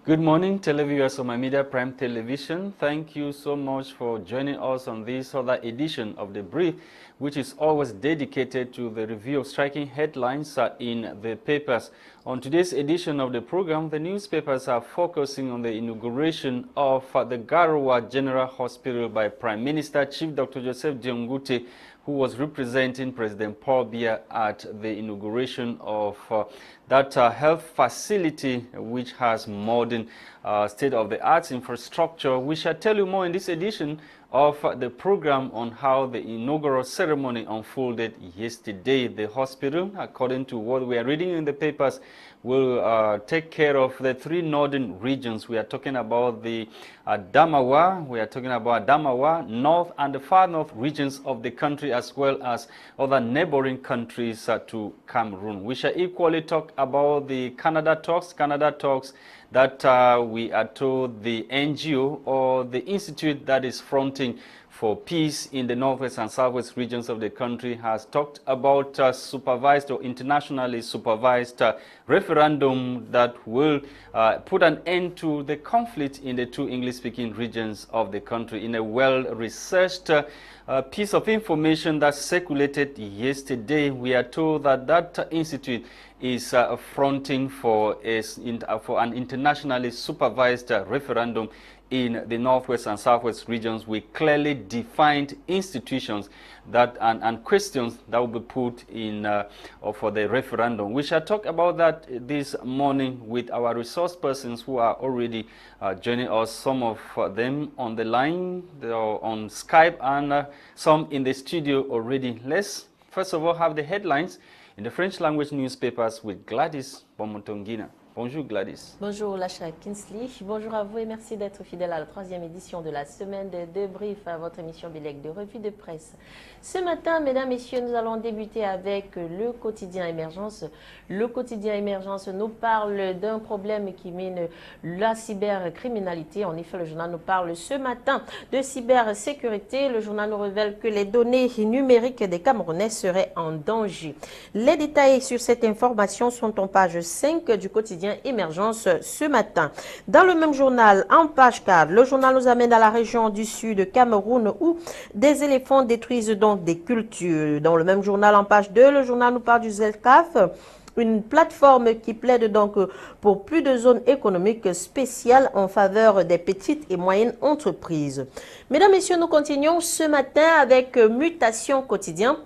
Good morning, televiewers of my Media Prime Television. Thank you so much for joining us on this other edition of The Brief, which is always dedicated to the review of striking headlines in the papers. On today's edition of the program, the newspapers are focusing on the inauguration of the Garoua General Hospital by Prime Minister Chief Dr. Joseph Diongute, who was representing President Paul Biya at the inauguration of that health facility, which has modern state-of-the-art infrastructure. We shall tell you more in this edition of the program on how the inaugural ceremony unfolded yesterday. The hospital, according to what we are reading in the papers, will take care of the three northern regions. We are talking about the Adamawa, North and the far north regions of the country, as well as other neighboring countries to Cameroon. We shall equally talk about the Canada talks that we are told the NGO or the institute that is fronting for peace in the northwest and southwest regions of the country has talked about supervised or internationally supervised referendum that will put an end to the conflict in the two English-speaking regions of the country. In a well-researched piece of information that circulated yesterday, we are told that that institute is fronting for an internationally supervised referendum in the northwest and southwest regions with clearly defined institutions that and questions that will be put in for the referendum. We shall talk about that this morning with our resource persons who are already joining us, some of them on the line on Skype and some in the studio already. Let's first of all have the headlines in the French language newspapers with Gwladys Bomotonguina. Bonjour Gwladys. Bonjour Lasha Kinsley, bonjour à vous et merci d'être fidèle à la troisième édition de la semaine de Débrief, à votre émission Bélec de revue de presse. Ce matin, mesdames, messieurs, nous allons débuter avec le quotidien Émergence. Le quotidien Émergence nous parle d'un problème qui mine la cybercriminalité. En effet, le journal nous parle ce matin de cybersécurité. Le journal nous révèle que les données numériques des Camerounais seraient en danger. Les détails sur cette information sont en page 5 du quotidien Émergence ce matin. Dans le même journal, en page 4, le journal nous amène à la région du sud Cameroun où des éléphants détruisent donc des cultures. Dans le même journal, en page 2, le journal nous parle du ZELCAF, une plateforme qui plaide donc pour plus de zones économiques spéciales en faveur des petites et moyennes entreprises. Mesdames, Messieurs, nous continuons ce matin avec Mutation Quotidien.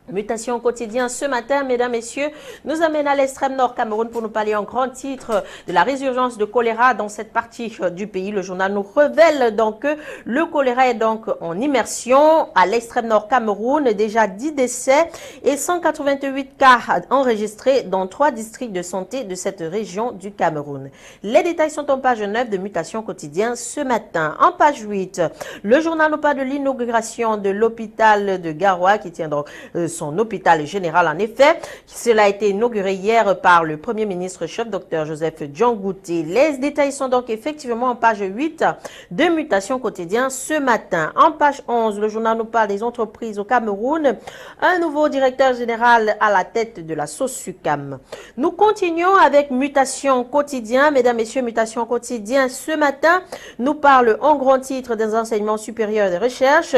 Mutation quotidien ce matin, mesdames, messieurs, nous amène à l'extrême nord Cameroun pour nous parler en grand titre de la résurgence de choléra dans cette partie du pays. Le journal nous révèle donc que le choléra est donc en immersion à l'extrême nord Cameroun. Déjà 10 décès et 188 cas enregistrés dans 3 districts de santé de cette région du Cameroun. Les détails sont en page 9 de Mutation quotidien ce matin. En page 8, le journal nous parle de l'inauguration de l'hôpital de Garoua qui tient donc son hôpital général. En effet, cela a été inauguré hier par le Premier ministre chef Dr Joseph Diongute. Les détails sont donc effectivement en page 8 de Mutation quotidien ce matin. En page 11, le journal nous parle des entreprises au Cameroun. Un nouveau directeur général à la tête de la SOSUCAM. Nous continuons avec Mutation quotidien. Mesdames, Messieurs, Mutation quotidien ce matin nous parle en grand titre des enseignements supérieurs de recherche.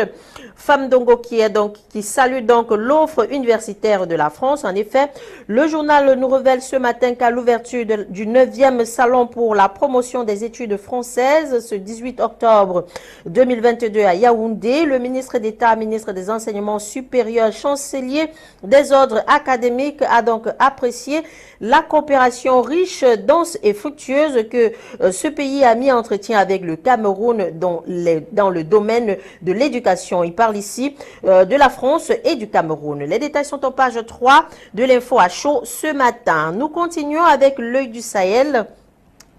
Femme Dongo qui salue donc l'offre universitaire de la France. En effet, le journal nous révèle ce matin qu'à l'ouverture du 9e salon pour la promotion des études françaises, ce 18 octobre 2022 à Yaoundé, le ministre d'État, ministre des Enseignements supérieurs, chancelier des ordres académiques a donc apprécié la coopération riche, dense et fructueuse que ce pays a mis en entretien avec le Cameroun dans le domaine de l'éducation. Il parle ici de la France et du Cameroun. Les détails sont en page 3 de l'info à chaud ce matin. Nous continuons avec l'œil du Sahel.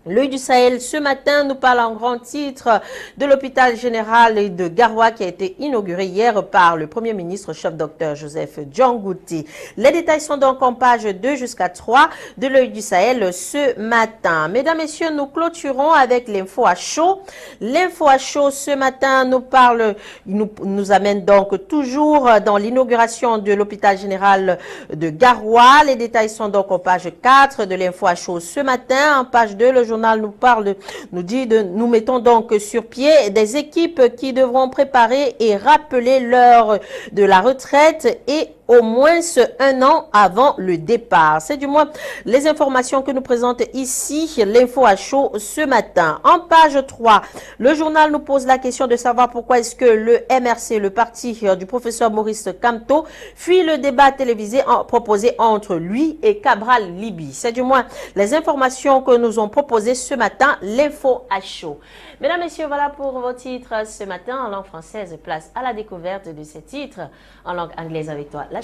L'œil du Sahel, ce matin, nous parle en grand titre de l'hôpital général de Garoua qui a été inauguré hier par le Premier ministre chef Dr Joseph Diongute. Les détails sont donc en page 2 jusqu'à 3 de l'œil du Sahel ce matin. Mesdames, Messieurs, nous clôturons avec l'info à chaud. L'info à chaud ce matin nous amène donc toujours dans l'inauguration de l'hôpital général de Garoua. Les détails sont donc en page 4 de l'info à chaud ce matin. En page 2, le journal journal nous dit nous mettons donc sur pied des équipes qui devront préparer et rappeler l'heure de la retraite et au moins un an avant le départ. C'est du moins les informations que nous présente ici l'info à chaud ce matin. En page 3, le journal nous pose la question de savoir pourquoi est-ce que le MRC, le parti du professeur Maurice Kamto, fuit le débat télévisé proposé entre lui et Cabral Liby. C'est du moins les informations que nous ont proposées ce matin, l'info à chaud. Mesdames, Messieurs, voilà pour vos titres ce matin en langue française. Place à la découverte de ces titres en langue anglaise avec toi, Lasha.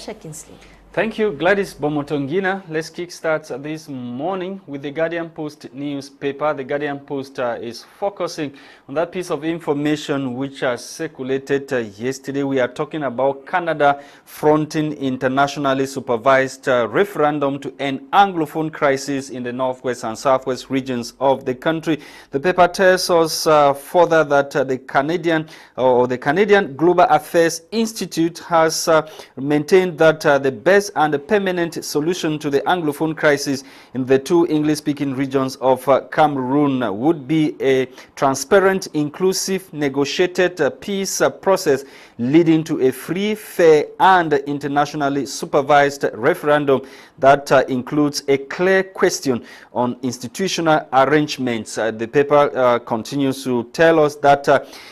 Thank you, Gwladys Bomotonguina. Let's kickstart this morning with the Guardian Post newspaper. The Guardian Post is focusing on that piece of information which circulated yesterday. We are talking about Canada fronting internationally supervised referendum to end Anglophone crisis in the northwest and southwest regions of the country. The paper tells us further that the Canadian Global Affairs Institute has maintained that the best and a permanent solution to the Anglophone crisis in the two English-speaking regions of Cameroon would be a transparent, inclusive, negotiated peace process leading to a free, fair, and internationally supervised referendum that includes a clear question on institutional arrangements. The paper continues to tell us that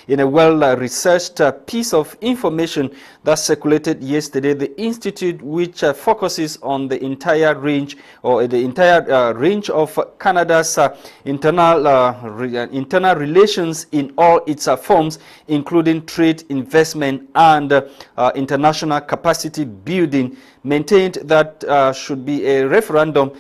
in a well-researched piece of information that circulated yesterday, the institute, which focuses on the entire range or the entire range of Canada's internal relations in all its forms, including trade, investment, and international capacity building, maintained that should be a referendum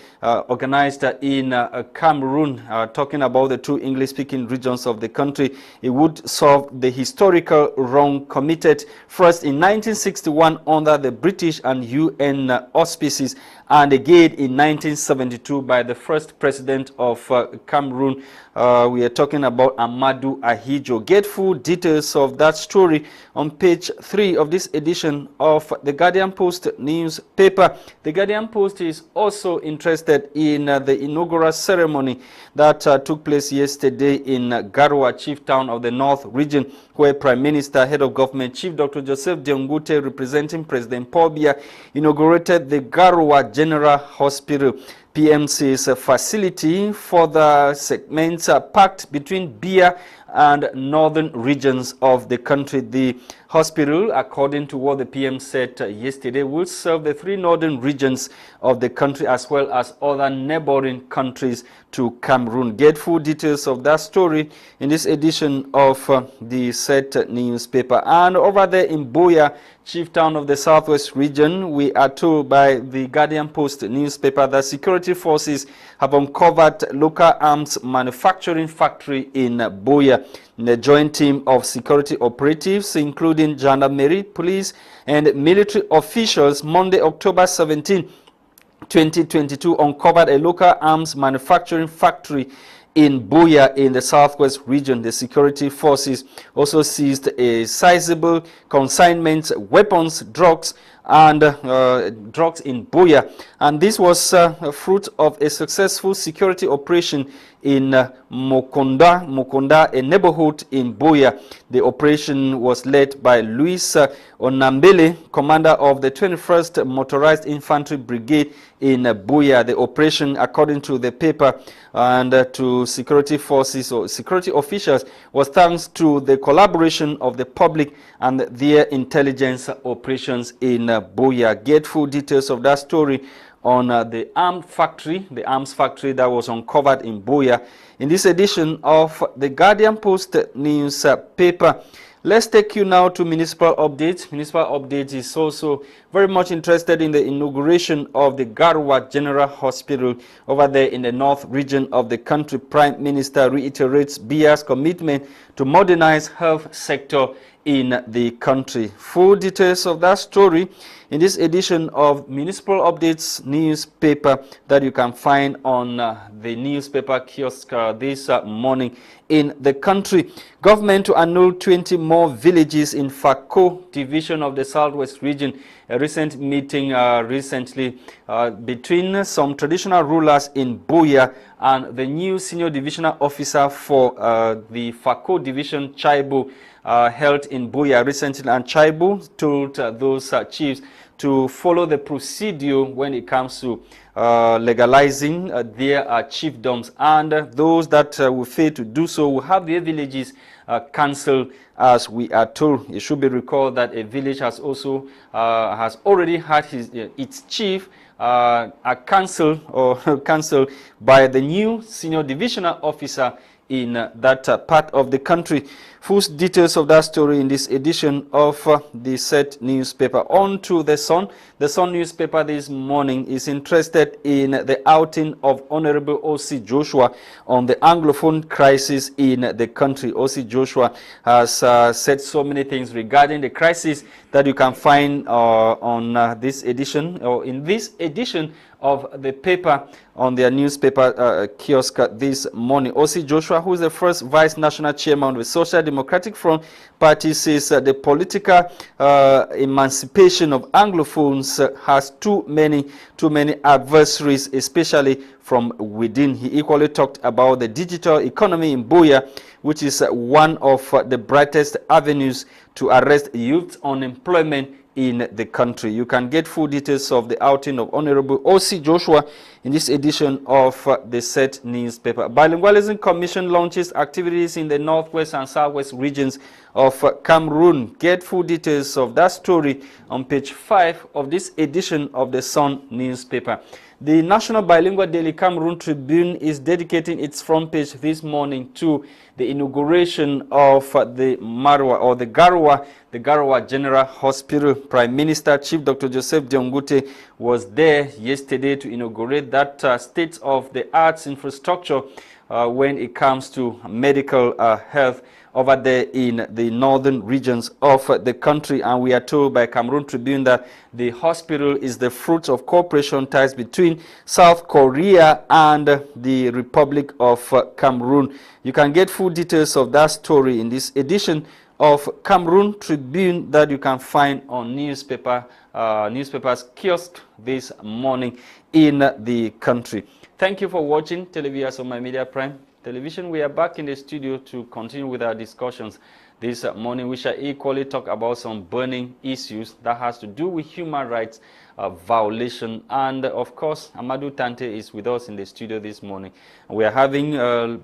organized in Cameroon, talking about the two English-speaking regions of the country. It would solve the historical wrong committed first in 1961 under the British and UN auspices, and again in 1972 by the first president of Cameroon. We are talking about Amadou Ahijo. Get full details of that story on page 3 of this edition of the Guardian Post newspaper. The Guardian Post is also interested in the inaugural ceremony that took place yesterday in Garoua, chief town of the North region, where Prime Minister, Head of Government, Chief Dr. Joseph Diongute, representing President Paul Biya, inaugurated the Garoua General Hospital, PMC's facility for the segments packed between Biya and northern regions of the country. The hospital, according to what the PM said yesterday, will serve the 3 northern regions of the country as well as other neighboring countries to Cameroon. Get full details of that story in this edition of the said newspaper. And over there in Buea, chief town of the southwest region, we are told by the Guardian Post newspaper that security forces have uncovered local arms manufacturing factory in Buea. The joint team of security operatives, including gendarmerie, police, and military officials, Monday, October 17, 2022, uncovered a local arms manufacturing factory in Buea in the southwest region. The security forces also seized a sizable consignment, weapons, drugs, and drugs in Buea. And this was a fruit of a successful security operation in Mokonda, a neighborhood in Buea. The operation was led by Luis Onambele, commander of the 21st Motorized Infantry Brigade in Buea. The operation, according to the paper and to security forces or security officials, was thanks to the collaboration of the public and their intelligence operations in Buea. Get full details of that story on the arms factory that was uncovered in Buea in this edition of the Guardian Post newspaper. Let's take you now to municipal updates. Municipal updates is also very much interested in the inauguration of the Garoua General Hospital over there in the north region of the country. Prime Minister reiterates Biya's commitment to modernize health sector in the country. Full details of that story in this edition of Municipal Updates newspaper that you can find on the newspaper kiosk this morning in the country. Government to annul 20 more villages in Fako division of the Southwest region. A recent meeting recently between some traditional rulers in Buea And the new senior divisional officer for the Fako division, Chaibo, held in Buya recently, and Chaibo told those chiefs to follow the procedure when it comes to legalizing their chiefdoms, and those that will fail to do so will have their villages cancelled, as we are told. It should be recalled that a village has also has already had its chief cancelled or cancelled by the new senior divisional officer in that part of the country. Full details of that story in this edition of the Set newspaper. On to the Sun. The Sun newspaper this morning is interested in the outing of Honorable O.C. Joshua on the Anglophone crisis in the country. O.C. Joshua has said so many things regarding the crisis that you can find on this edition, or in this edition of the paper, on their newspaper kiosk this morning. O.C. Joshua, who is the first vice national chairman of the Social Democratic Front Party, says the political emancipation of Anglophones has too many adversaries, especially from within. He equally talked about the digital economy in Buya, which is one of the brightest avenues to arrest youth unemployment in the country. You can get full details of the outing of Honorable O.C. Joshua in this edition of the Set newspaper. Bilingualism Commission launches activities in the northwest and southwest regions of Cameroon. Get full details of that story on page 5 of this edition of the Sun newspaper. The National Bilingual Daily Cameroon Tribune is dedicating its front page this morning to the inauguration of the Marwa, or the Garoua General Hospital. Prime Minister Chief Dr. Joseph Diongute was there yesterday to inaugurate that state-of-the-art infrastructure when it comes to medical health over there in the northern regions of the country. And we are told by Cameroon Tribune that the hospital is the fruit of cooperation ties between South Korea and the Republic of Cameroon. You can get full details of that story in this edition of Cameroon Tribune that you can find on newspapers kiosk this morning in the country. Thank you for watching televiewers on My Media Prime Television. We are back in the studio to continue with our discussions this morning. We shall equally talk about some burning issues that has to do with human rights violation. And of course, Amadou Tarnteh is with us in the studio this morning. We are having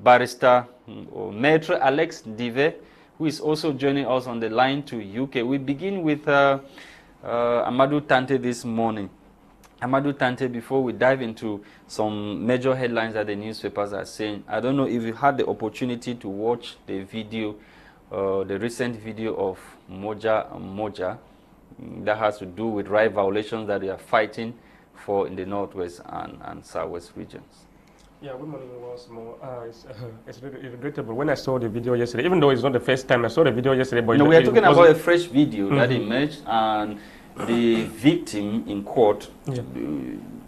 Barrister Maître Alex Dive, who is also joining us on the line to UK. We begin with Amadou Tarnteh this morning. Amadou Tarnteh, before we dive into some major headlines that the newspapers are saying, I don't know if you had the opportunity to watch the video, the recent video of Moja that has to do with right violations that they are fighting for in the northwest and southwest regions. Yeah, good morning once more. It's regrettable. When I saw the video yesterday, even though it's not the first time I saw the video yesterday, but no, we are talking about a fresh video that emerged, and the victim in court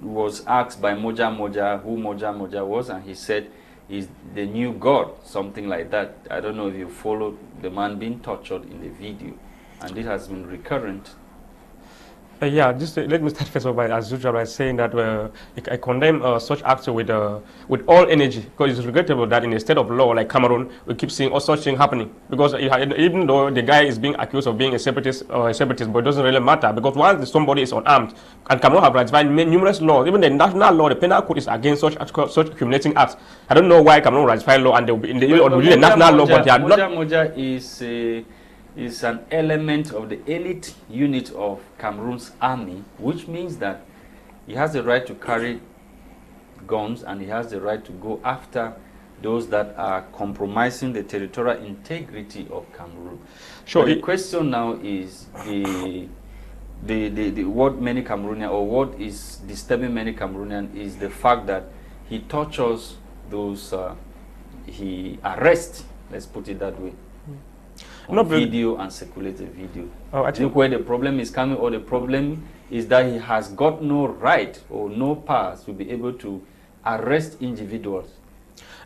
was asked by Moja who Moja was, and he said he's the new god, something like that. I don't know if you followed the man being tortured in the video, and this has been recurrent. Yeah, just let me start first of all, as usual, by saying that I condemn such acts with all energy, because it's regrettable that in a state of law like Cameroon, we keep seeing all such things happening. Because even though the guy is being accused of being a separatist, but it doesn't really matter, because once somebody is unarmed, and Cameroon have ratified numerous laws, even the national law, the penal code is against such accumulating acts. I don't know why Cameroon ratified law and they will be in the national law, but they are not. Moja is an element of the elite unit of Cameroon's army, which means that he has the right to carry guns and he has the right to go after those that are compromising the territorial integrity of Cameroon. Sure. The question now is what many Cameroonians, or what is disturbing many Cameroonians, is the fact that he tortures those he arrests, let's put it that way, on video and circulated video. I think where the problem is coming, or the problem is that he has got no right or no power to be able to arrest individuals.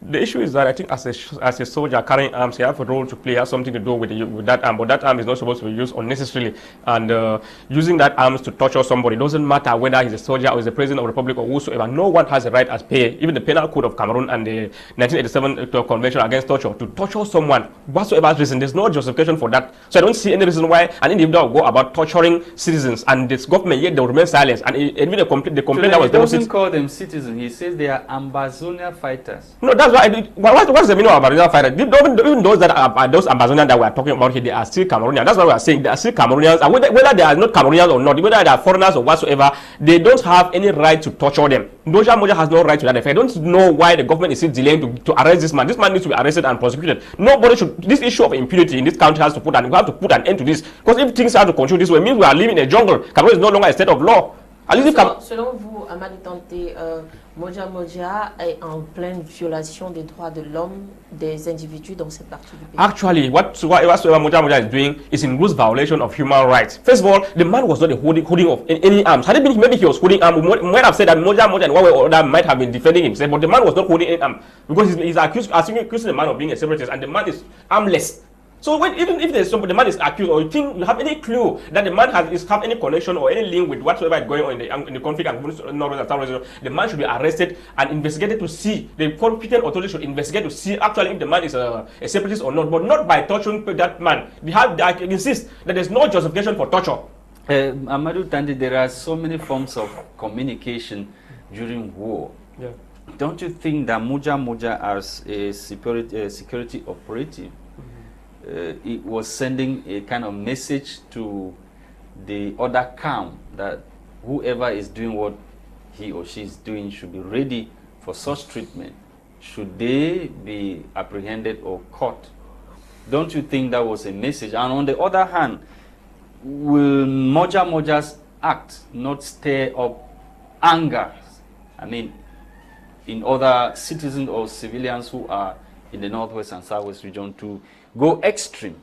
The issue is that I think as a soldier carrying arms, you have a role to play, has something to do with that arm, but that arm is not supposed to be used unnecessarily. And using that arms to torture somebody, doesn't matter whether he's a soldier or is the president of the republic or whosoever. No one has a right as pay, even the Penal Code of Cameroon and the 1987 Convention Against Torture, to torture someone whatsoever reason. There's no justification for that. So I don't see any reason why an individual will go about torturing citizens, and this government yet they will remain silent. And even the complaint that was he doesn't call them citizens. He says they are Ambazonia fighters. No, that's why. What's the meaning of Ambazonia fighters? Even those that are those Ambazonians that we are talking about here, they are still Cameroonians. That's why we are saying they are still Cameroonians. And whether they are not Cameroonians or not, whether they are foreigners or whatsoever, they don't have any right to torture them. Moja has no right to that effect. I don't know why the government is still delaying to arrest this man. This man needs to be arrested and prosecuted. Nobody should. This issue of impunity in this country has to we have to put an end to this. Because if things have to continue this way, it means we are living in a jungle. Cameroon is no longer a state of law. Selon vous, Amadou Tarnteh, Moja est en pleine violation des droits de l'homme des individus dans cette partie du pays. Actually, whatsoever Moja is doing is in gross violation of human rights. First of all, the man was not holding of any arms. Had it been maybe he was holding arms, we might have said that Moja and one way or other might have been defending himself, but the man was not holding any arms because he's accusing the man of being a separatist, and the man is armless. So even if there's somebody, the man is accused, or you have any clue that the man have any connection or any link with whatsoever is going on in the conflict and the man should be arrested and investigated to see. The competent authorities should investigate to see actually if the man is a separatist or not, but not by torturing that man. I insist that there's no justification for torture. Amadou Tarnteh, there are so many forms of communication during war. Yeah. Don't you think that Moja as a security operative, it was sending a kind of message to the other camp that whoever is doing what he or she is doing should be ready for such treatment should they be apprehended or caught? Don't you think that was a message? And on the other hand, will Moja's act not stir up anger, I mean, in other citizens or civilians who are in the northwest and southwest region to go extreme?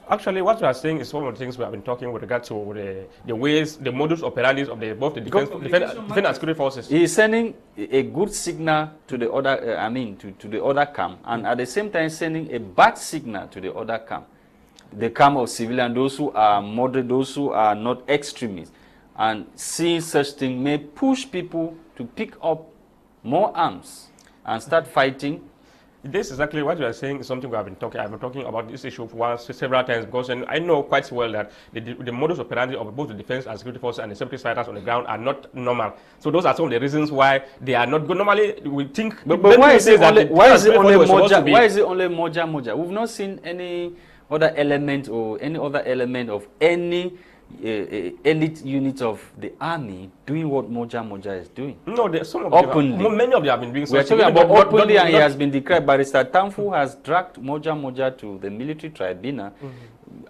Actually, what we are saying is one of the things we have been talking with regard to the ways, the modus operandi of both the defense and security forces. He is sending a good signal to the other, to the other camp, and at the same time sending a bad signal to the other camp, the camp of civilians, those who are moderate, those who are not extremists, and seeing such thing may push people to pick up more arms and start fighting. This is exactly what you are saying is something I've been talking about this issue several times, because I know quite well that the modus operandi of both the defense and security forces and the separatist fighters on the ground are not normal. So those are some of the reasons why they are not good. Normally we think, but why is it only Moja? We've not seen any other element or any other element of any elite unit of the army doing what Moja is doing. No, some of openly. Many of them have been doing we are talking about openly, and he has been declared. Barrister Tanfu has dragged Moja to the military tribunal,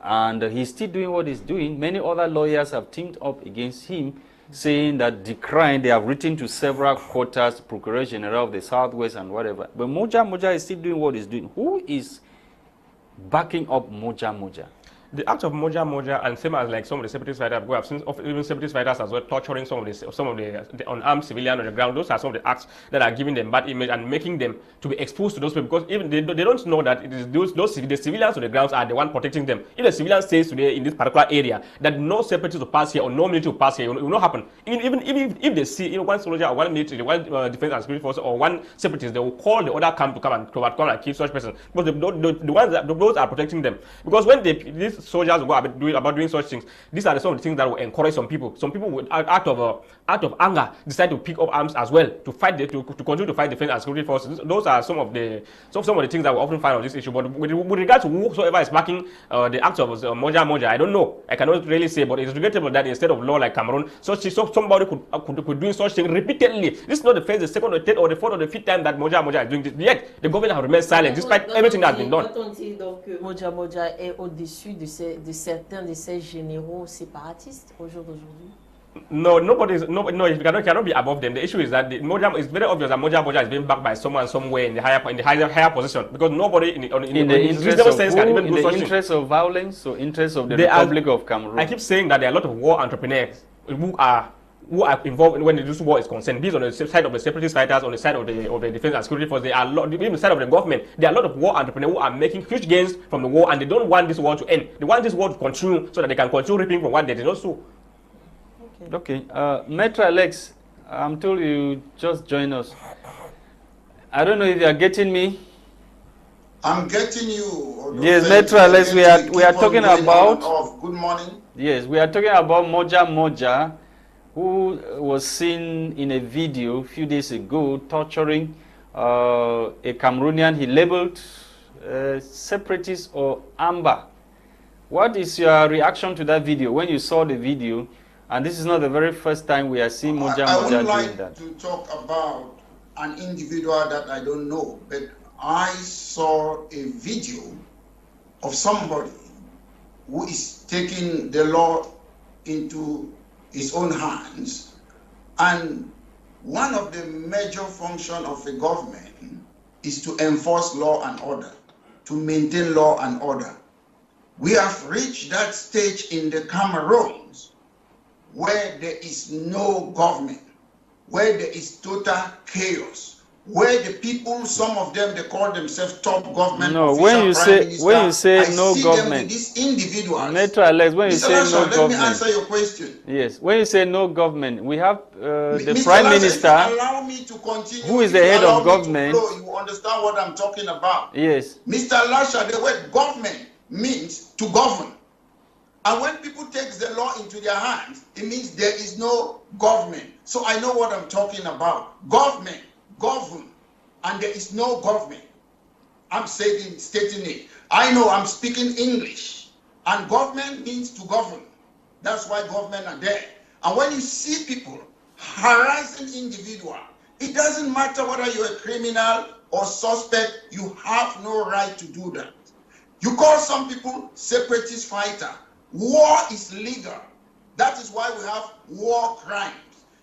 and he's still doing what he's doing. Many other lawyers have teamed up against him, saying that the crime, they have written to several quarters, Procureur General of the Southwest and whatever. But Moja is still doing what he's doing. Who is backing up Moja? The act of Moja and same as like some of the separatist fighters, we have seen even separatist fighters as well torturing some of the unarmed civilians on the ground. Those are some of the acts that are giving them bad image and making them to be exposed to those people, because even they don't know that it is the civilians on the grounds are the one protecting them. If the civilian stays today in this particular area, that no separatists will pass here or no military will pass here, it will not happen. Even if they see one soldier or one military, one defense and security force or one separatist, they will call the other camp to come and kill such person, because the ones that those are protecting them. Because when these soldiers go about doing such things, these are some of the things that will encourage some people. Some people would, out of anger, decide to pick up arms as well to fight to continue to fight defense and security forces. Those are some of the things that we often find on this issue. But with regard to whosoever is backing the acts of Moja, I don't know. I cannot really say, but it's regrettable that instead of law like Cameroon, somebody could do such thing repeatedly. This is not the first, the second, or the third, or the fourth, or the fifth time that Moja is doing this. Yet the government has remained silent despite everything that has been done. Donc Moja est au-dessus de certains de ces généraux séparatistes au jour d'aujourd'hui? No, it cannot be above them. The issue is that Moja is very obvious that Moja is being backed by someone somewhere in the higher position, because nobody in the interest of violence or interest of the Republic of Cameroon. I keep saying that there are a lot of war entrepreneurs who are who are involved when this war is concerned. These on the side of the separatist fighters, on the side of the defense and security force, they are even the side of the government. There are a lot of war entrepreneurs who are making huge gains from the war, and they don't want this war to end. They want this war to continue so that they can continue reaping from what they did not sow. Okay. Metro Alex, I'm told you just joined us. I don't know if you are getting me. I'm getting you. Yes, Metro Alex, we are talking about. Good morning. Yes, we are talking about Moja, who was seen in a video a few days ago torturing a Cameroonian he labeled separatist or Amber. What is your reaction to that video when you saw the video? And this is not the very first time we are seeing Moja doing that. I would like to talk about an individual that I don't know, but I saw a video of somebody who is taking the law into his own hands, and one of the major functions of the government is to enforce law and order, to maintain law and order. We have reached that stage in the Cameroons where there is no government, where there is total chaos, where the people, some of them, they call themselves top government. No, when you say no government, these individuals. Metro Alex, when you say Lasha, no government, let me answer your question. Yes, when you say no government, we have the Mr. Prime Lasha, Minister, allow me to continue. who is the head of government. You understand what I'm talking about? Yes. Mr. Lasha, the word government means to govern. And when people take the law into their hands, it means there is no government. So I know what I'm talking about. Government, govern, and there is no government. I'm stating it. I know I'm speaking English, and government means to govern. That's why government are there. And when you see people harassing individual, it doesn't matter whether you're a criminal or suspect, you have no right to do that. You call some people separatist fighter. War is legal. That is why we have war crimes.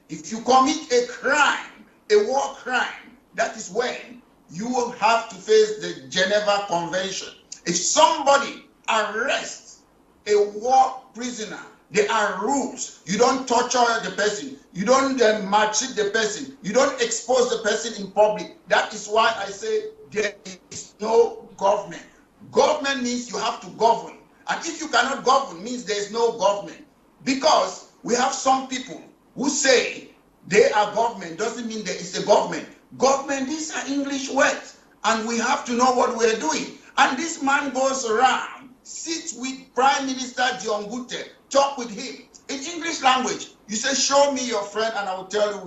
If you commit a crime, a war crime, that is when you will have to face the Geneva Convention. If somebody arrests a war prisoner, there are rules. You don't torture the person. You don't maltreat the person. You don't expose the person in public. That is why I say there is no government. Government means you have to govern. And if you cannot govern, means there is no government. Because we have some people who say they are government, doesn't mean there is a government. Government, these are English words, and we have to know what we're doing. And this man goes around, sits with Prime Minister Diongute, talk with him. In English language, you say, show me your friend and I will tell you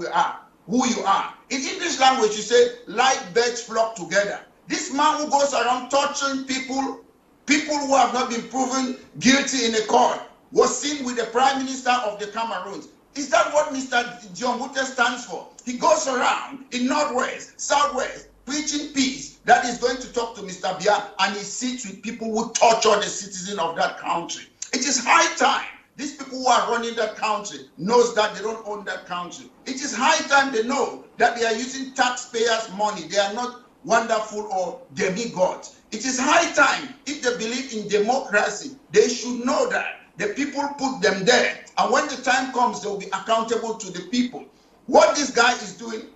who you are. In English language, you say, like birds flock together. This man who goes around torturing people who have not been proven guilty in a court, was seen with the Prime Minister of the Cameroons. Is that what Mr. Diongute stands for? He goes around in Northwest, Southwest, preaching peace, that is going to talk to Mr. Biya, and he sits with people who torture the citizens of that country. It is high time. These people who are running that country knows that they don't own that country. It is high time they know that they are using taxpayers' money. They are not wonderful or demigods. It is high time, if they believe in democracy, they should know that the people put them there. And when the time comes, they will be accountable to the people. What this guy is doing,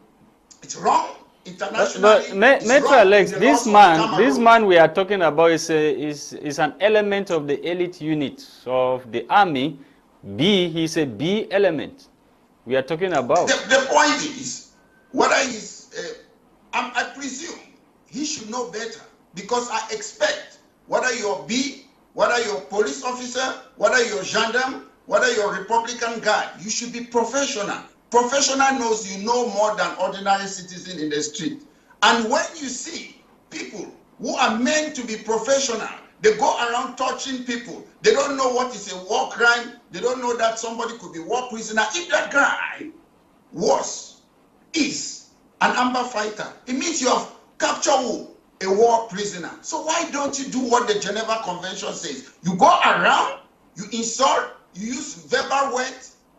it's wrong internationally. Metro Alex, this man we are talking about is an element of the elite unit of the army. He's a B element. We are talking about. The point is, whether he's, I presume he should know better, because I expect whether you're B, whether you're a police officer, whether you're a gendarme, whether you're a Republican guard, you should be professional. Professional knows you know more than ordinary citizen in the street. And when you see people who are meant to be professional, they go around touching people. They don't know what is a war crime. They don't know that somebody could be war prisoner. If that guy is an amber fighter, it means you have captured a war prisoner. So why don't you do what the Geneva Convention says? You go around, you insult, you use verbal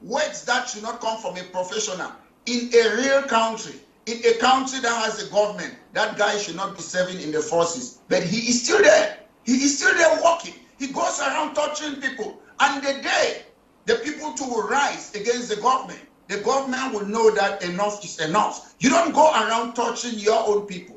words that should not come from a professional. In a real country, in a country that has a government, that guy should not be serving in the forces. But he is still there. He is still there working. He goes around torturing people. And the day the people too will rise against the government, the government will know that enough is enough. You don't go around touching your own people.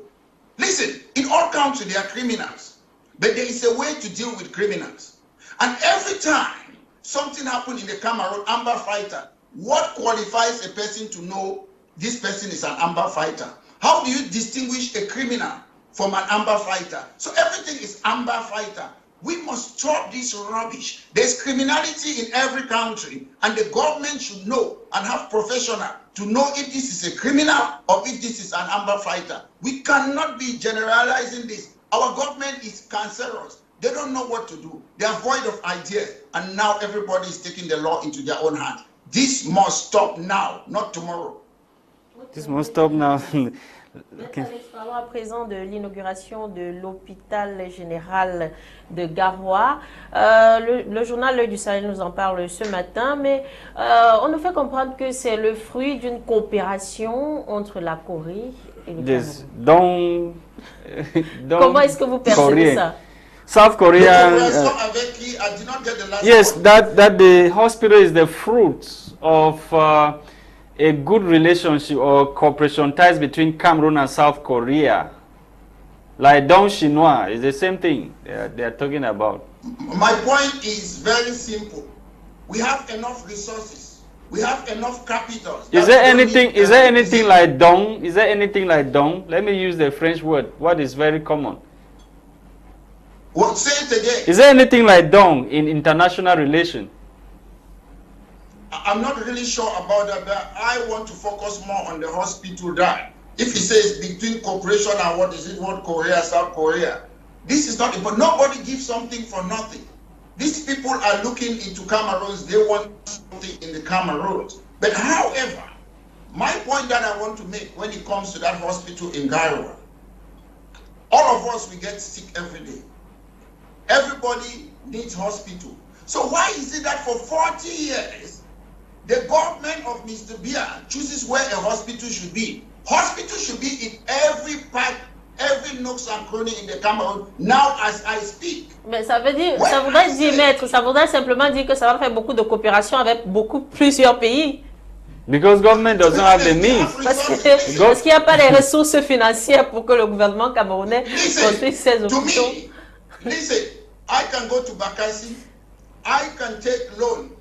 Listen, in all countries there are criminals, but there is a way to deal with criminals. And every time something happens in the Cameroon amber fighter, what qualifies a person to know this person is an amber fighter? How do you distinguish a criminal from an amber fighter? So everything is amber fighter. We must stop this rubbish. There's criminality in every country, and the government should know and have professionals to know if this is a criminal or if this is an amber fighter. We cannot be generalizing this. Our government is cancerous. They don't know what to do. They are void of ideas, and now everybody is taking the law into their own hands. This must stop now, not tomorrow. This must stop now. Okay. Parlons à présent de l'inauguration de l'hôpital général de Garoua. Le journal L'Œil du Sahel nous en parle ce matin, mais on nous fait comprendre que c'est le fruit d'une coopération entre la Corée et le Cameroun. Comment est-ce que vous percevez ça? South Korea. Yes, that the hospital is the fruit of a good relationship or cooperation ties between Cameroon and South Korea. Like Dong Chinois is the same thing they are talking about. My point is very simple. We have enough resources. We have enough capital. Is there anything like Dong? Is there anything like Dong? Let me use the French word. What is very common? Well, say it again. Is there anything like Dong in international relation? I'm not really sure about that, but I want to focus more on the hospital there. If he says between cooperation and what is it, what Korea, South Korea, this is not, but nobody gives something for nothing. These people are looking into Cameroons, they want something in the Cameroons. But however, my point that I want to make when it comes to that hospital in Garoua, all of us, we get sick every day. Everybody needs hospital. So why is it that for 40 years, the government of Mr. Biya chooses where a hospital should be? Hospital should be in every part, every nooks and cranny in the Cameroon, now as I speak. Mais ça veut dire, ça voudrait dire, maître, ça voudrait simplement dire que ça va faire beaucoup de coopération avec plusieurs pays. Because government doesn't have the means. Parce qu'il n'y a pas les ressources financières pour que le gouvernement camerounais construise ses hôpitaux. Listen, I can go to Bakassi, I can take loan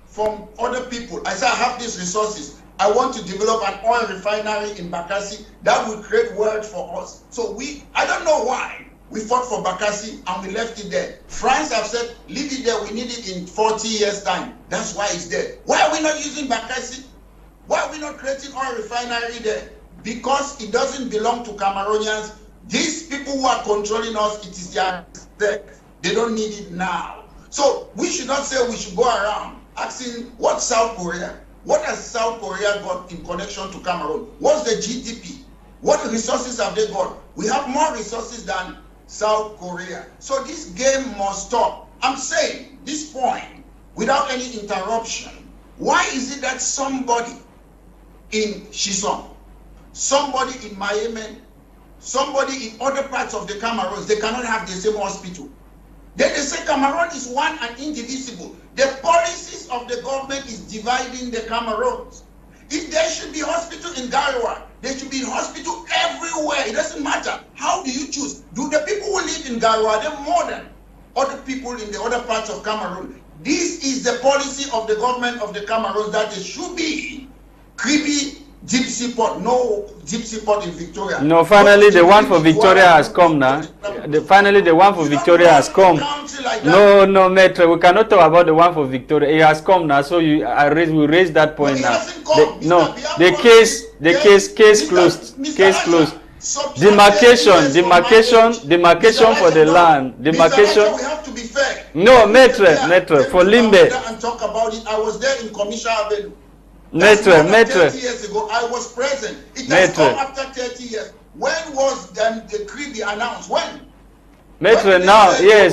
from other people. I say I have these resources. I want to develop an oil refinery in Bakassi that will create wealth for us. So I don't know why we fought for Bakassi and we left it there. France have said, leave it there, we need it in 40 years time. That's why it's there. Why are we not using Bakassi? Why are we not creating oil refinery there? Because it doesn't belong to Cameroonians. These people who are controlling us, it is their step. They don't need it now. So we should not say we should go around asking what South Korea, what has South Korea got in connection to Cameroon? What's the GDP? What resources have they got? We have more resources than South Korea. So this game must stop. I'm saying this point without any interruption. Why is it that somebody in Shison, somebody in Miami, somebody in other parts of the Cameroons, they cannot have the same hospital? Then they say Cameroon is one and indivisible. The policies of the government is dividing the Cameroons. If there should be hospital in Garoua, there should be hospital everywhere. It doesn't matter. How do you choose? Do the people who live in Garoua, they're more than other people in the other parts of Cameroon? This is the policy of the government of the Cameroons, that it should be Kribi deep seaport, no deep seaport in Victoria. No, finally the one for Victoria has come now. Finally the one for Victoria has come. No, Maître, we cannot talk about the one for Victoria. It has come now, so we raise that point now. The case closed. Case closed. Demarcation for the land. Demarcation. We have to be fair. No, Maître, for Limbe. And talk about it. I was there in Commissioner Amadou. Maître. 30 years ago, I was present. It has come after 30 years. When was the Kribi announced? When? Maître, now, yes.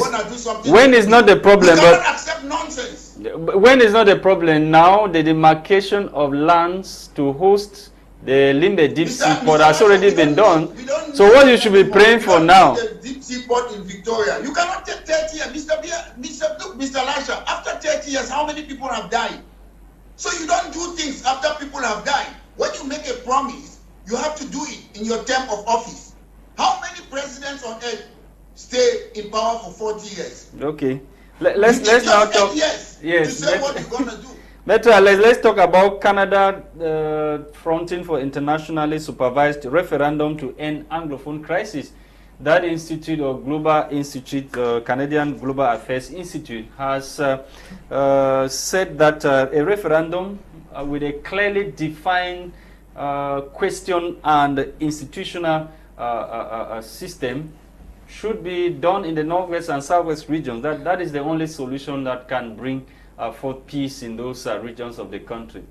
When is not the problem, we cannot accept nonsense. When is not the problem now, the demarcation of lands to host the Limbe deep seaport has already been done. So what you should be praying for now? The deep seaport in Victoria. You cannot take 30 years. Mr. Lasha, after 30 years, how many people have died? So you don't do things after people have died. When you make a promise, you have to do it in your term of office. How many presidents on earth stay in power for 40 years? Okay. Let's now talk. Yes, to say what you're going to do. Let's talk about Canada fronting for internationally supervised referendum to end Anglophone crisis. That institute, or Global Institute, Canadian Global Affairs Institute, has said that a referendum with a clearly defined question and institutional system should be done in the Northwest and Southwest regions. That is the only solution that can bring forth peace in those regions of the country.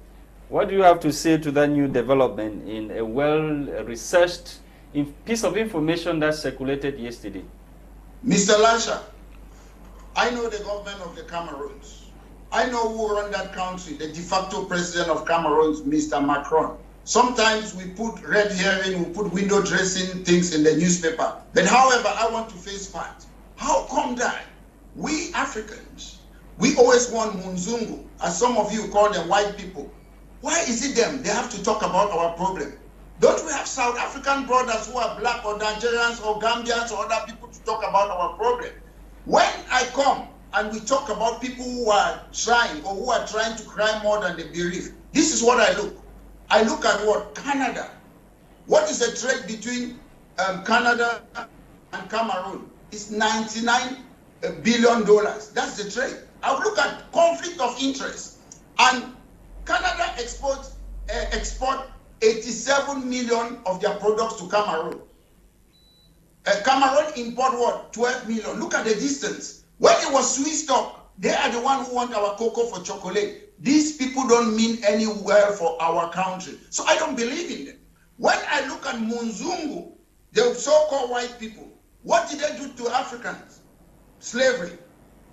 What do you have to say to that new development in a well-researched piece of information that circulated yesterday? Mr. Lasha, I know the government of the Cameroons. I know who run that country, the de facto president of Cameroon, Mr. Macron. Sometimes we put red herring, we put window dressing things in the newspaper. But however, I want to face facts. How come that we Africans, we always want Munzungu, as some of you call them white people? Why is it them? They have to talk about our problem. Don't we have South African brothers who are black or Nigerians or Gambians or other people to talk about our problem? When I come and we talk about people who are trying or who are trying to cry more than they believe, this is what I look. I look at what? Canada. What is the trade between Canada and Cameroon? It's $99 billion. That's the trade. I look at conflict of interest. And Canada export 87 million of their products to Cameroon. Cameroon import what? 12 million. Look at the distance. When it was Swiss stock, they are the one who want our cocoa for chocolate. These people don't mean any well for our country. So I don't believe in them. When I look at Munzungu, the so-called white people, what did they do to Africans? Slavery,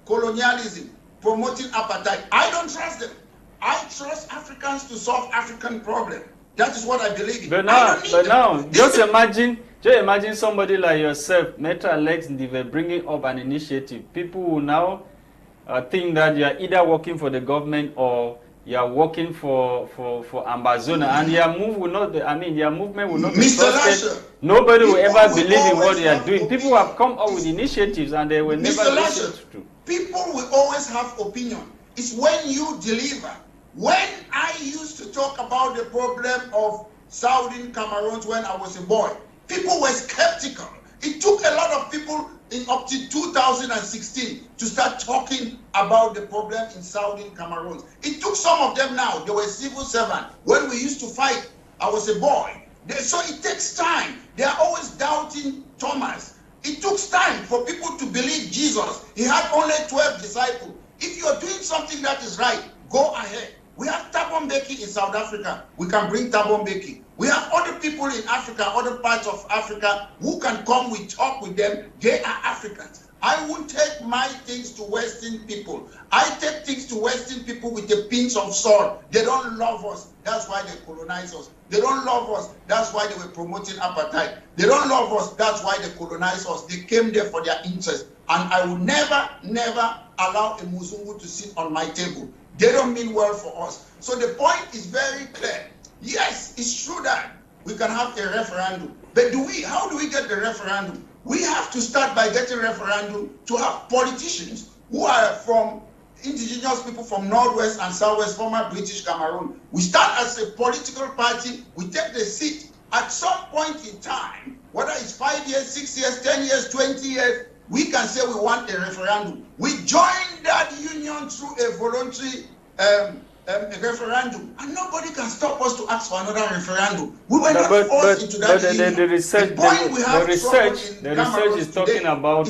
colonialism, promoting apartheid. I don't trust them. I trust Africans to solve African problems. That is what I believe in. But now, just imagine somebody like yourself, Maitre Alex Ndive, bringing up an initiative. People will now think that you are either working for the government or you are working for Ambazona, and your move will not. Your movement will not be trusted. Lasha, nobody will ever believe in what you are doing. People have come up with initiatives and they will never listen to. People will always have opinion. It's when you deliver. When I used to talk about the problem of Southern Cameroon when I was a boy, people were skeptical. It took a lot of people up to 2016 to start talking about the problem in Southern Cameroon. It took some of them now, they were civil servants. When we used to fight, I was a boy. So it takes time. They are always doubting Thomas. It took time for people to believe Jesus. He had only 12 disciples. If you are doing something that is right, go ahead. We have Tebong in South Africa. We can bring Tebong. We have other people in Africa, other parts of Africa, who can come, we talk with them. They are Africans. I won't take my things to Western people. I take things to Western people with a pinch of salt. They don't love us. That's why they colonize us. They don't love us. That's why they were promoting apartheid. They don't love us. That's why they colonize us. They came there for their interest. And I will never, never allow a Muzungu to sit on my table. They don't mean well for us. So the point is very clear. Yes, it's true that we can have a referendum. But how do we get the referendum? We have to start by getting referendum to have politicians who are from indigenous people from Northwest and Southwest, former British Cameroon. We start as a political party, we take the seat. At some point in time, whether it's 5 years, 6 years, 10 years, 20 years, we can say we want a referendum. We join that union through a voluntary referendum, and nobody can stop us to ask for another referendum. We were not forced into that union. The research is talking about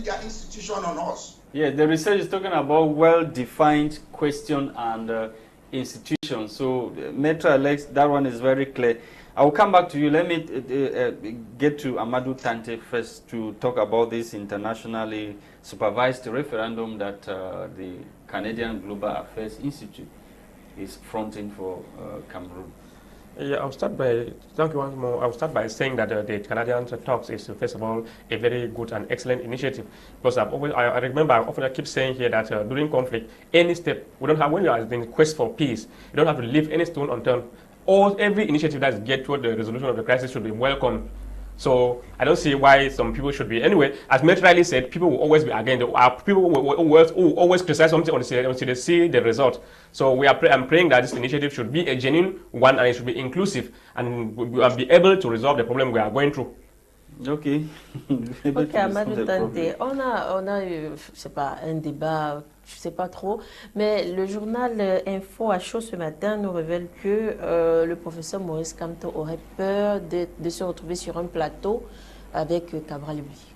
their institution on us. Yeah, the research is talking about well-defined question and institution. So, Maitre Alex, that one is very clear. I will come back to you. Let me get to Amadou Tarnteh first to talk about this internationally supervised referendum that the Canadian Global Affairs Institute is fronting for Cameroon. Yeah, I'll start by, thank you once more. I'll start by saying that the Canadian talks is, first of all, a very good and excellent initiative. Because I remember, I often keep saying here that during conflict, any step, we don't have, when you are in quest for peace, you don't have to leave any stone unturned. Every initiative that is geared toward the resolution of the crisis should be welcomed. So I don't see why some people should be. Anyway, as Met rightly said, people will always be against. People will always criticize something until they see the result. So I'm praying that this initiative should be a genuine one and it should be inclusive and we will be able to resolve the problem we are going through. Ok. Ok, Amadou Tarnteh, on a eu, je sais pas, un débat, je sais pas trop, mais le journal Info à chaud ce matin nous révèle que le professeur Maurice Kamto aurait peur de se retrouver sur un plateau avec Cabral Libi.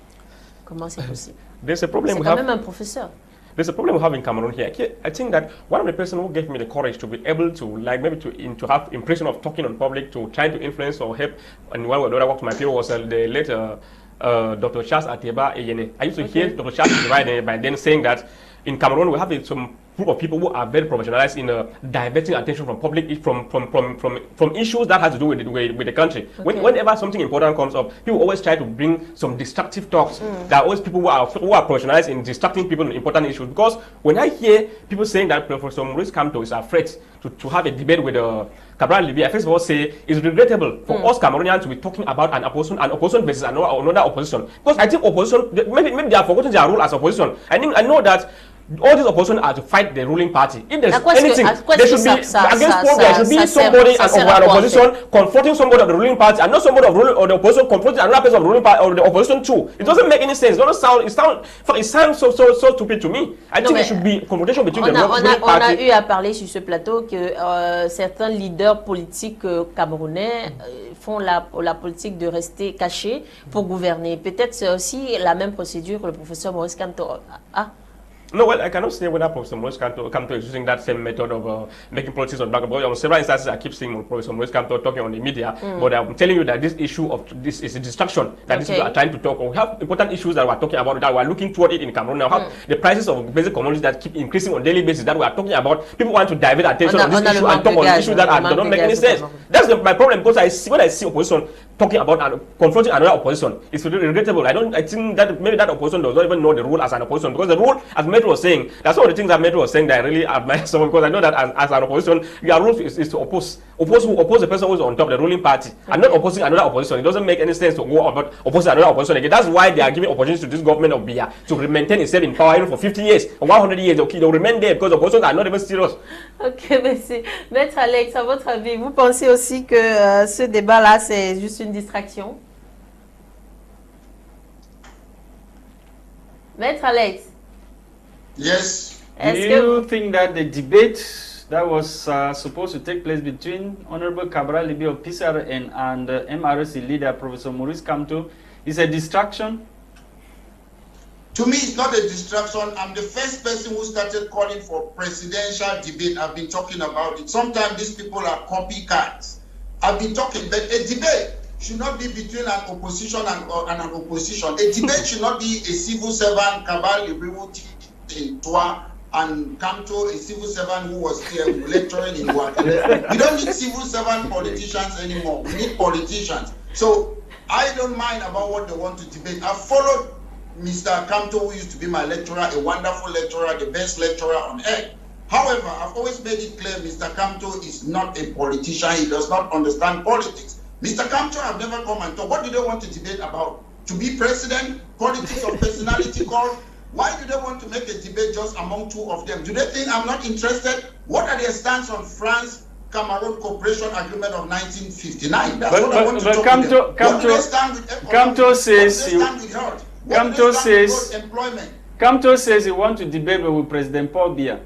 Comment c'est possible? C'est quand même un professeur. There's a problem we have in Cameroon here. I think that one of the person who gave me the courage to be able to, like, maybe to have impression of talking on public, to try to influence or help, and one of the other work to my people was the late Dr. Charles Ateba Eyene. I used to hear Dr. Charles Ateba by then saying that in Cameroon we have some group of people who are very professionalized in diverting attention from public from issues that has to do with the country. Okay. Whenever something important comes up, people always try to bring some destructive talks. There are always people who are professionalized in distracting people on important issues. Because when I hear people saying that Professor Maurice Kamto is afraid to have a debate with Cabral Libi, I first of all say it's regrettable for us Cameroonians to be talking about an opposition versus another opposition. Because I think opposition, maybe they have forgotten their role as opposition. I know that all these opposition are to fight the ruling party. If there's anything, there should be against there should be somebody of an opposition confronting somebody of the ruling party, and not somebody of the opposition confronting another person of the ruling party or the opposition too. It doesn't make any sense. It sounds so stupid to me. I think there should be confrontation between the ruling party. On a eu à parler sur ce plateau que certains leaders politiques camerounais font la politique de rester cachés pour gouverner. Peut-être c'est aussi la même procédure que le professeur Maurice Kamto a. No, well, I cannot say whether Professor Maurice Kamto is using that same method of making politics on black. But on several instances, I keep seeing Professor Maurice Kamto talking on the media. But I'm telling you that this issue of this is a distraction that these people are trying to talk. We have important issues that we're talking about that we're looking toward it in Cameroon. Now, have the prices of basic commodities that keep increasing on a daily basis that we are talking about. People want to divert attention on this issue and talk on issues that do not make any sense. That's my problem, because when I see opposition talking about and confronting another opposition, it's really regrettable. I think that maybe that opposition does not even know the rule as an opposition, because the rule, as Metro was saying, that's one of the things that Metro was saying that I really admire someone, because I know that as an opposition, your rule is to oppose the person who is on top, the ruling party, and not opposing another opposition. It doesn't make any sense to go about opposing another opposition again. That's why they are giving opportunities to this government of Biya to maintain itself in power even for 50 years or 100 years. Okay, they'll remain there because the oppositions are not even serious. Ok, merci. Maître Alex, à votre avis, vous pensez aussi que ce débat-là, c'est juste une distraction? Maître Alex. Yes. Do you think that the debate that was supposed to take place between Honorable Cabral Libi of PCRN and MRC leader Professor Maurice Kamto is a distraction? To me, it's not a distraction. I'm the first person who started calling for presidential debate. I've been talking about it. Sometimes these people are copycats. I've been talking, but a debate should not be between an opposition and an opposition. A debate should not be a civil servant, Cabral Libi in Toa, and Kamto, a civil servant who was here lecturing in work. We don't need civil servant politicians anymore. We need politicians. So I don't mind about what they want to debate. I've followed Mr. Kamto, who used to be my lecturer, a wonderful lecturer, the best lecturer on earth. However, I've always made it clear Mr. Kamto is not a politician. He does not understand politics. Mr. Kamto, I've never come and talk. What do they want to debate about? To be president? Politics of personality call? Why do they want to make a debate just among two of them? Do they think I'm not interested? What are their stance on France-Cameroon Cooperation Agreement of 1959? That's what I want to talk about. What do they stand with Kamto says Kamto says he wants to debate with President Paul Biya.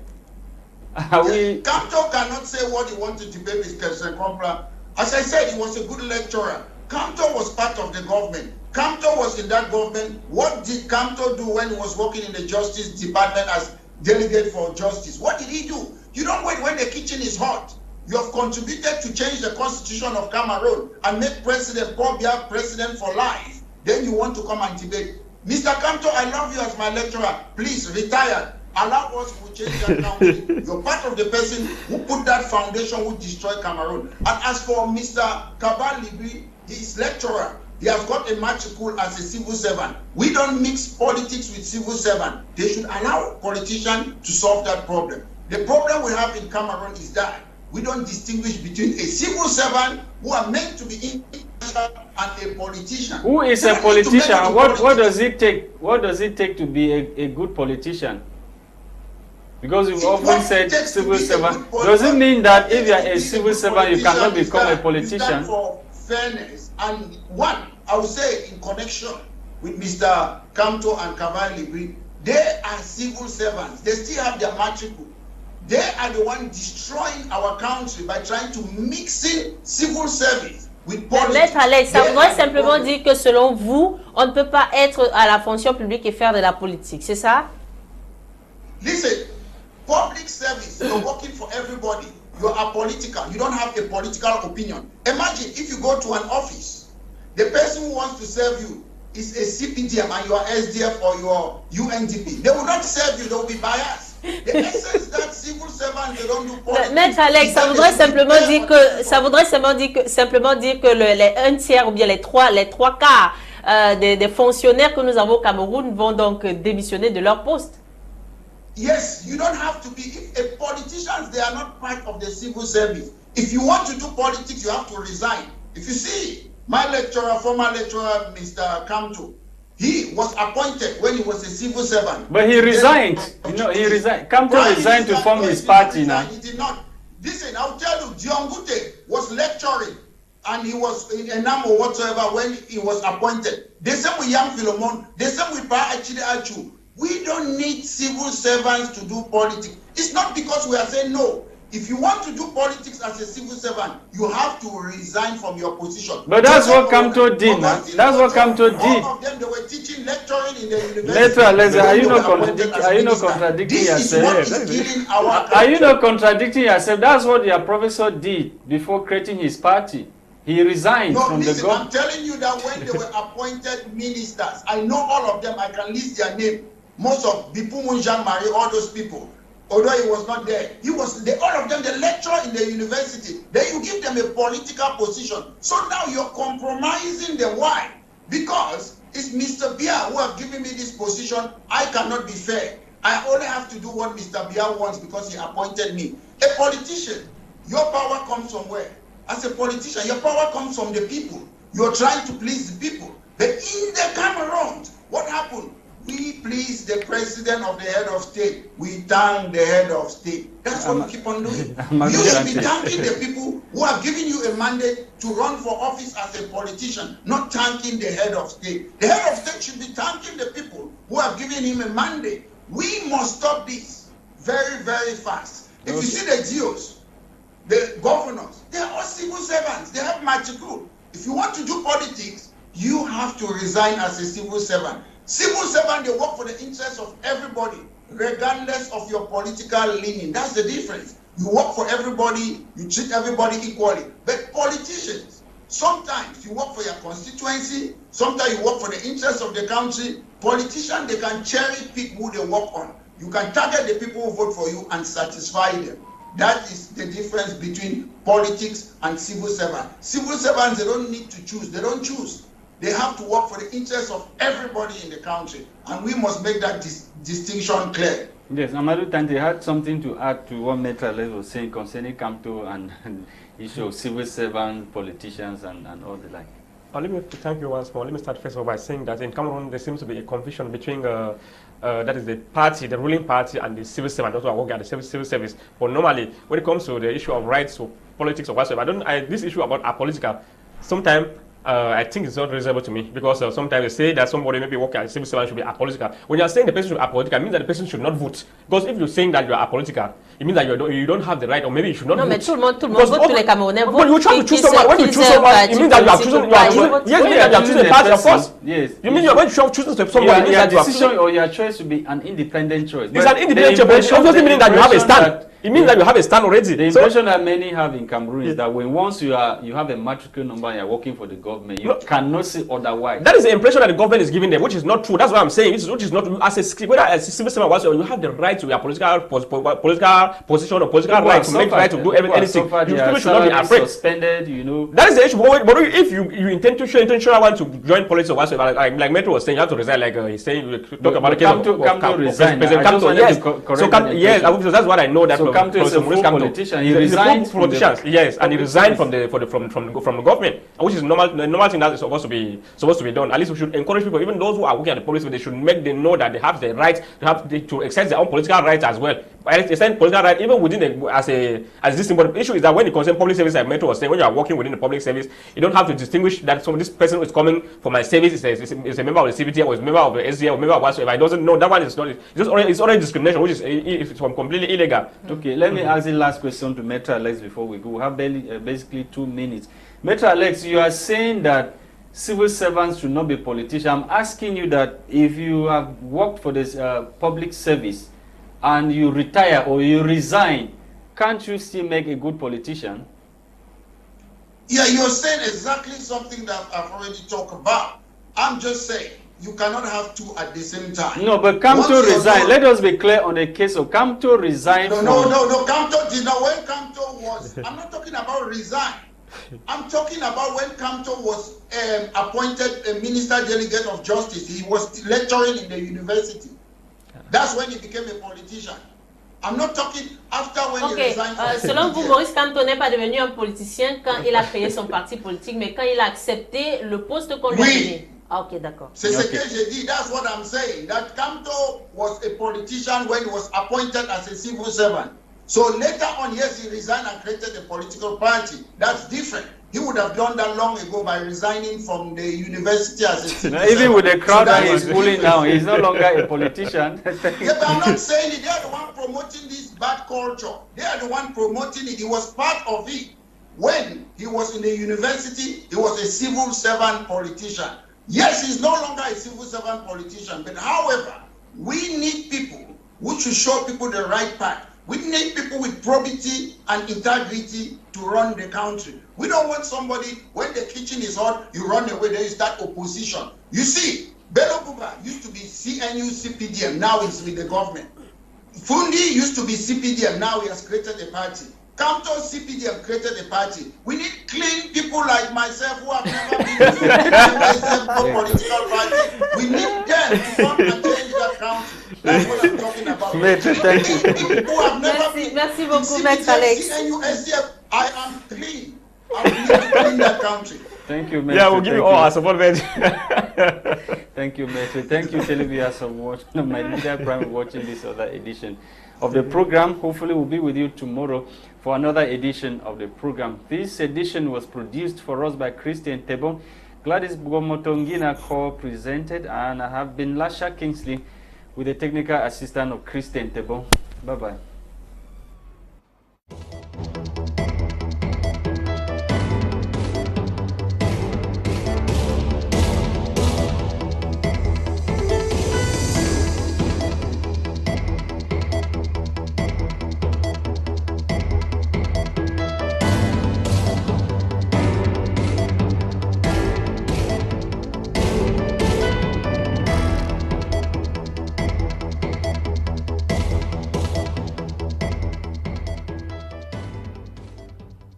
Kamto cannot say what he wants to debate with President Kompla. As I said, he was a good lecturer. Kamto was part of the government. Kamto was in that government. What did Kamto do when he was working in the Justice Department as delegate for justice? What did he do? You don't wait when the kitchen is hot. You have contributed to change the constitution of Cameroon and make President Paul Biya president for life. Then you want to come and debate. Mr. Kamto, I love you as my lecturer. Please retire. allow us to change that country. You're part of the person who put that foundation who destroyed Cameroon. And as for Mr. Kabal Libri, he is lecturer. He has got a matricle as a civil servant. We don't mix politics with civil servant. They should allow politicians to solve that problem. The problem we have in Cameroon is that we don't distinguish between a civil servant who are meant to be impartial and a politician. Who is a politician? What does it take? What does it take to be a good politician? Because you've often said civil servant. Does it mean that if you are a civil servant, you cannot become a politician? For fairness, and one, I would say in connection with Mr. Kamto and Kabal Libri, they are civil servants. They still have their matricle. They are the ones destroying our country by trying to mix in civil service with politics. Maître Alex, ça voudrait simplement dire que selon vous, on ne peut pas être à la fonction publique et faire de la politique, c'est ça? Listen, public service, you're working for everybody. You are political. You don't have a political opinion. Imagine if you go to an office, the person who wants to serve you is a CPDM and you are SDF or your UNDP. They will not serve you, they will be biased. The essence that civil servants, they don't do politics. Maître Alex, ça voudrait simplement dire que les un tiers ou bien les trois quarts des fonctionnaires que nous avons au Cameroun vont donc démissionner de leur poste. Yes, you don't have to be. If politicians, they are not part of the civil service. If you want to do politics, you have to resign. If you see, my lecturer, former lecturer, Mr. Kamto, he was appointed when he was a civil servant. But he resigned. You know, he resigned. Kamto resigned to form his party now. He did not. Listen, I'll tell you, Diongute was lecturing and he was in Enam or whatsoever when he was appointed. The same with Young Philomon, the same with Pa Achide Achu. We don't need civil servants to do politics. It's not because we are saying no. If you want to do politics as a civil servant, you have to resign from your position. But that's what Kamto did, man. That's what Kamto did. All of them, they were teaching, lecturing in the university. Later, are you not contradicting yourself? Are you not contradicting yourself? That's what your professor did before creating his party. He resigned from the government. I'm telling you that when they were appointed ministers, I know all of them. I can list their name. Most of Bipumun Jean-Marie, all those people, although he was not there, all of them, the lecturer in the university. Then you give them a political position. So now you're compromising the why. Because it's Mr. Bia who have given me this position. I cannot be fair. I only have to do what Mr. Bia wants because he appointed me. A politician, your power comes from where? As a politician, your power comes from the people. You're trying to please the people. But in the Cameroon, what happened? We please the president of the head of state. We thank the head of state. That's what we keep on doing. You should be thanking the people who have given you a mandate to run for office as a politician, not thanking the head of state. The head of state should be thanking the people who have given him a mandate. We must stop this very, very fast. If you see the GOs, the governors, they are all civil servants. They have matricle. If you want to do politics, you have to resign as a civil servant. Civil servants, they work for the interests of everybody, regardless of your political leaning. That's the difference. You work for everybody, you treat everybody equally. But politicians, sometimes you work for your constituency, sometimes you work for the interests of the country. Politicians, they can cherry pick who they work on. You can target the people who vote for you and satisfy them. That is the difference between politics and civil servants. Civil servants, they don't need to choose. They don't choose. They have to work for the interests of everybody in the country. And we must make that distinction clear. Yes, Amadou Tarnteh had something to add to what Maître was saying concerning Kamto and issue of civil servants, politicians, and all the like. Let me thank you once more. Let me start first of all by saying that in Cameroon there seems to be a confusion between that is the party, the ruling party, and the civil servant. Those who are working at the civil service. But normally, when it comes to the issue of rights or politics or whatsoever, this issue about apolitical, sometimes I think it's not reasonable to me because sometimes they say that somebody maybe working as a civil servant should be apolitical. When you are saying the person should be apolitical, it means that the person should not vote. Because if you're saying that you are apolitical, it means that you don't have the right, or maybe you should not vote. Mais tout le monde vote, tous les Camerounais votent. But you try to choose someone. When you choose someone, it means that you are choosing. You are choosing a party, of course. Yes. You mean when you choose someone, it means that your decision or your choice should be an independent choice. It's an independent choice, but it doesn't mean that you have a stand. It means that you have a stand already. The impression that many have in Cameroon is that once you have a matricule number and you're working for the government, you cannot say otherwise. That is the impression that the government is giving them, which is not true. That's what I'm saying. Which is not as a whether as a civil servant, you have the right to your political position or political right to make right to do anything. You should not be afraid. Suspended, you know. That is the issue. But if you intend to want to join politics or whatsoever, like Metro was saying, you have to resign. Like he's saying, talk about the case of resign. Yes, that's what I know. That so Kamto is a full politician. He resigned from politicians. Yes, and he resigned from the government, which is normal thing that is supposed to be done. At least we should encourage people, even those who are working at the police, they should make them know that they have the right to exercise their own political rights as well. Exercise political right even within as this thing. But the issue is that when it concerns public service, like Metro was saying, when you are working within the public service, you don't have to distinguish that this person who is coming for my service is a member of the CBT or is a member of the SDA or member of whatsoever. It doesn't know that one is not. It's already discrimination, which is completely illegal. Okay, let me ask the last question to Metro Alex before we go. We have basically 2 minutes. Metro Alex, you are saying that civil servants should not be politicians. I'm asking you that if you have worked for this public service and you retire or you resign, can't you still make a good politician? Yeah, you're saying exactly something that I've already talked about. I'm just saying you cannot have two at the same time. No, but Kamto resigned. Let us be clear on the case of Kamto resigned. No. Kamto did not. When Kamto was, I'm not talking about resign. I'm talking about when Kamto was appointed a minister delegate of justice. He was lecturing in the university. That's when he became a politician. I'm not talking after when he resigned. Selon vous, Maurice Kamto n'est pas devenu un politicien quand il a créé son parti politique, mais quand il a accepté le poste qu'on lui a donné. Ah, ok, d'accord. C'est ce que j'ai dit. That's what I'm saying. That Kamto was a politician when he was appointed as a civil servant. So later on, yes, he resigned and created a political party. That's different. He would have done that long ago by resigning from the university as a civil servant. Even with the crowd that he's pulling now, he's no longer a politician. Yeah, but I'm not saying it. They are the one promoting this bad culture. They are the one promoting it. He was part of it. When he was in the university, he was a civil servant politician. Yes, he's no longer a civil servant politician, but however, we need people who should show people the right path. We need people with probity and integrity to run the country. We don't want somebody, when the kitchen is hot, you run away, then you start opposition. You see, Bello Buba used to be CNU CPDM, now he's with the government. Fundi used to be CPDM, now he has created a party. Kamto CPDM created a party. We need clean people like myself who have never been to a political party. We need them to come and change that country. That's what I'm talking about. Thank you. People who have never been Merci beaucoup, Maître Alex. CNU, SDF, I am clean. I will need to clean that country. Thank you, Maître. Yeah, we'll give you all our support, Maître. Thank you, Maître. Thank you, televiewers, for watching my media prime watching this other edition of the program. Hopefully, we'll be with you tomorrow for another edition of the program. This edition was produced for us by Christain Tebong, Gwladys Bomotonguina co-presented, and I have been Lasha Kingsley with the technical assistant of Christain Tebong. Bye-bye.